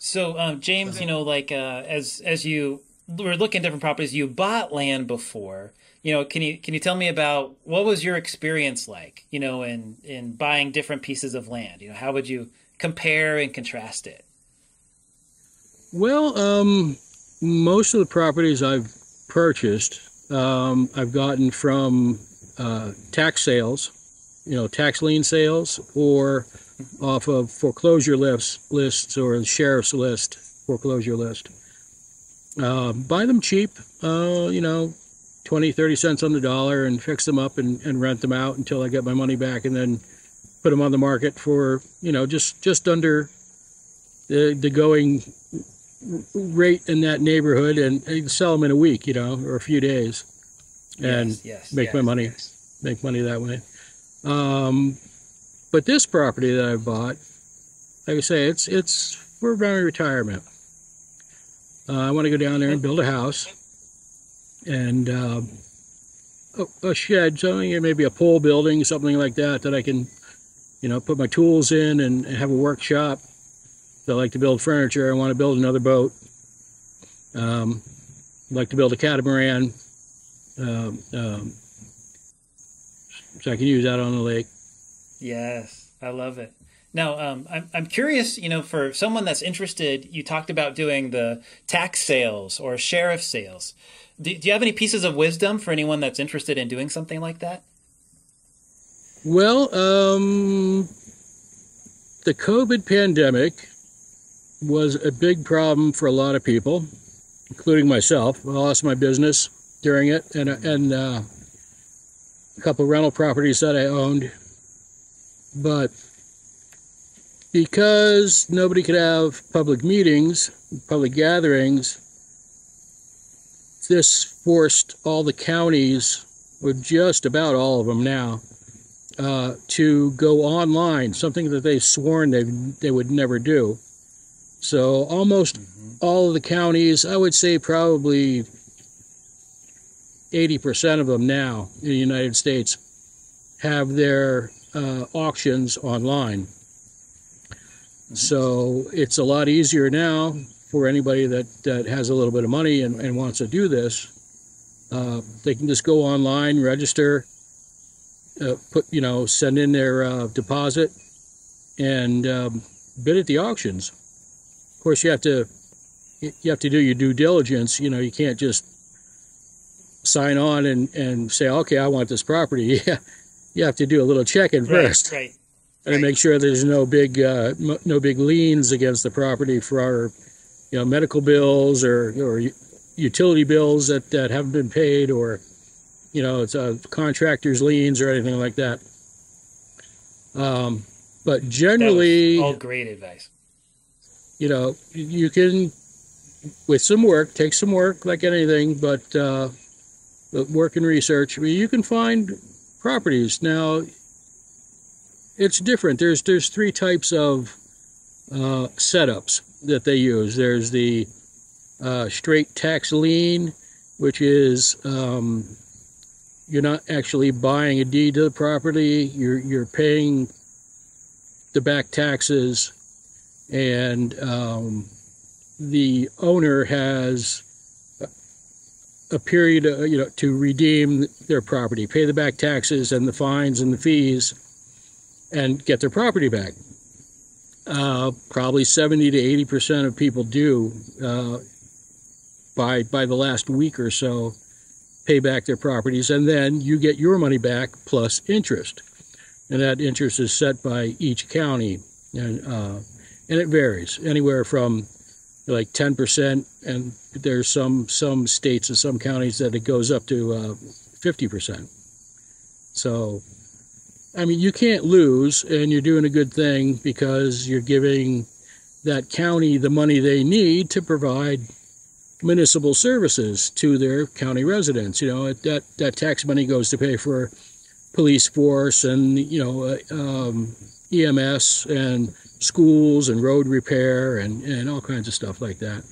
So, James, like as you were looking at different properties, you bought land before. Can you tell me about what was your experience like? In buying different pieces of land. How would you compare and contrast it? Well, most of the properties I've purchased, I've gotten from tax sales, tax lien sales, or off of foreclosure lists or the sheriff's list, foreclosure list. Buy them cheap, 20, 30 cents on the dollar, and fix them up and rent them out until I get my money back, and then put them on the market for, just under the going rate in that neighborhood, and sell them in a week, or a few days, and Yes, yes, make my yes, money, yes. make money that way. Um, but this property that I bought, like I say, it's for my retirement. I want to go down there and build a house and a shed, something, maybe a pole building, something like that, that I can, put my tools in and have a workshop. I like to build furniture. I want to build another boat. I'd like to build a catamaran, um, um, so I can use that on the lake. Yes, I love it. Now, I'm curious, for someone that's interested, you talked about doing the tax sales or sheriff sales. Do you have any pieces of wisdom for anyone that's interested in doing something like that? Well, the COVID pandemic was a big problem for a lot of people, including myself. I lost my business during it, and a couple of rental properties that I owned. But because nobody could have public meetings, public gatherings, this forced all the counties, or just about all of them now, to go online, something that they've sworn they would never do. So almost all of the counties, I would say probably 80% of them now in the United States, have their auctions online. So it's a lot easier now for anybody that has a little bit of money and wants to do this. They can just go online, register, send in their deposit, and bid at the auctions. Of course, you have to do your due diligence. You can't just sign on and say, okay, I want this property. Yeah, you have to do a little checking Right, first right, and right. make sure there's no big liens against the property for our medical bills or utility bills that haven't been paid, or it's contractors liens or anything like that. But That was generally, all great advice. you can, with some work, take some work like anything, but work and research, I mean, you can find properties. Now, it's different. There's three types of setups that they use. There's the straight tax lien, which is you're not actually buying a deed to the property. You're paying the back taxes, and the owner has a period, to redeem their property, pay the back taxes and the fines and the fees, and get their property back. Probably 70 to 80% of people do, by the last week or so, pay back their properties, and then you get your money back plus interest, and that interest is set by each county, and it varies anywhere from like 10%, and there's some states and some counties that it goes up to 50%. So, I mean, you can't lose, and you're doing a good thing because you're giving that county the money they need to provide municipal services to their county residents. That tax money goes to pay for police force and EMS and schools and road repair and all kinds of stuff like that.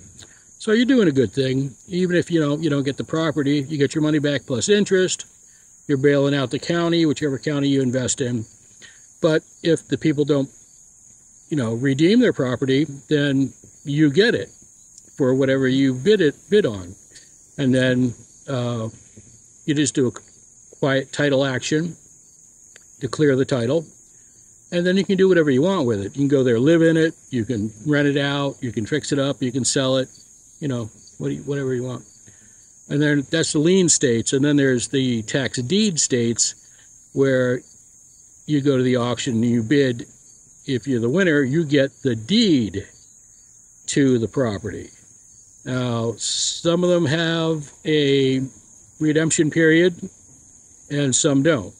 So you're doing a good thing. Even if you don't get the property, you get your money back plus interest. You're bailing out the county, whichever county you invest in. But if the people don't redeem their property, then you get it for whatever you bid on. And then you just do a quiet title action to clear the title. And then you can do whatever you want with it. You can go there, live in it. You can rent it out. You can fix it up. You can sell it. You know, whatever you want. And then that's the lien states. And then there's the tax deed states where you go to the auction and you bid. If you're the winner, you get the deed to the property. Now, some of them have a redemption period and some don't.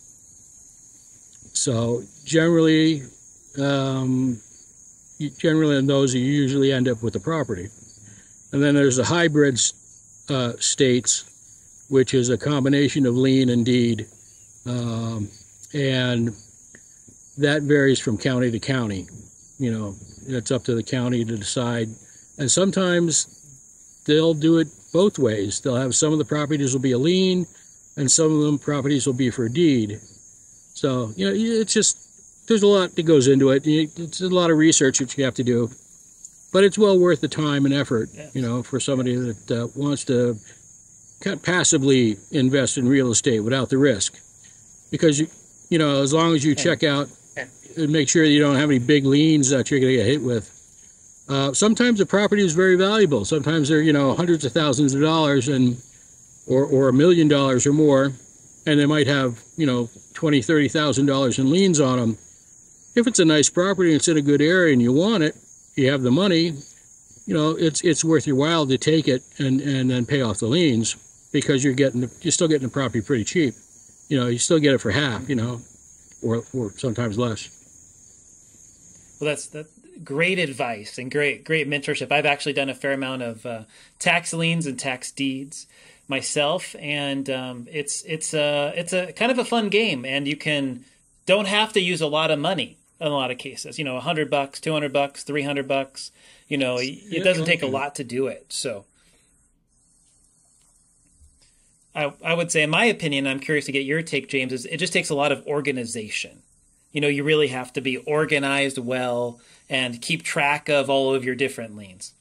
So generally in those, you usually end up with the property. And then there's the hybrid states, which is a combination of lien and deed. And that varies from county to county. You know, it's up to the county to decide. And sometimes they'll do it both ways. They'll have some of the properties will be a lien, and some of them properties will be for a deed. So, you know, it's just, there's a lot that goes into it. It's a lot of research that you have to do. But it's well worth the time and effort, you know, for somebody that wants to kind of passively invest in real estate without the risk. Because, you know, as long as you check out and make sure that you don't have any big liens that you're going to get hit with. Sometimes the property is very valuable. Sometimes they're, you know, hundreds of thousands of dollars or $1 million or more, and they might have, you know, $20,000, $30,000 in liens on them. If it's a nice property and it's in a good area and you want it, you have the money, you know, it's worth your while to take it and then pay off the liens, because you're still getting the property pretty cheap. You know, you still get it for half, you know, or sometimes less. Well, that's great advice and great mentorship. I've actually done a fair amount of tax liens and tax deeds myself, and it's a kind of a fun game, and you don't have to use a lot of money in a lot of cases. You know, $100, $200, $300. You know, it doesn't take a lot to do it. So I would say, in my opinion, I'm curious to get your take, James, is it just takes a lot of organization. You know, you really have to be organized well and keep track of all of your different liens.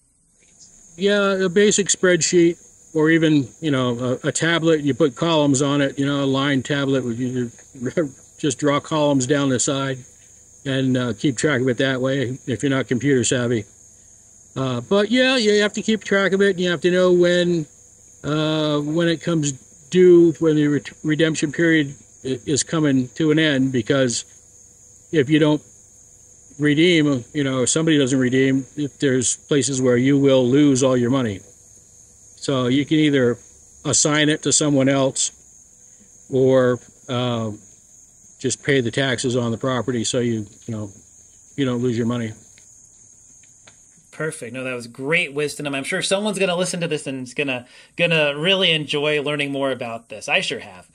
Yeah, a basic spreadsheet, or even, you know, a tablet. You put columns on it, you know, a line tablet where you just draw columns down the side and keep track of it that way if you're not computer savvy. But yeah, you have to keep track of it, and you have to know when it comes due, when the redemption period is coming to an end, because if you don't redeem, you know, if somebody doesn't redeem, there's places where you will lose all your money. So you can either assign it to someone else or just pay the taxes on the property so you don't lose your money. Perfect. No, that was great wisdom. I'm sure someone's going to listen to this and is going to really enjoy learning more about this. I sure have.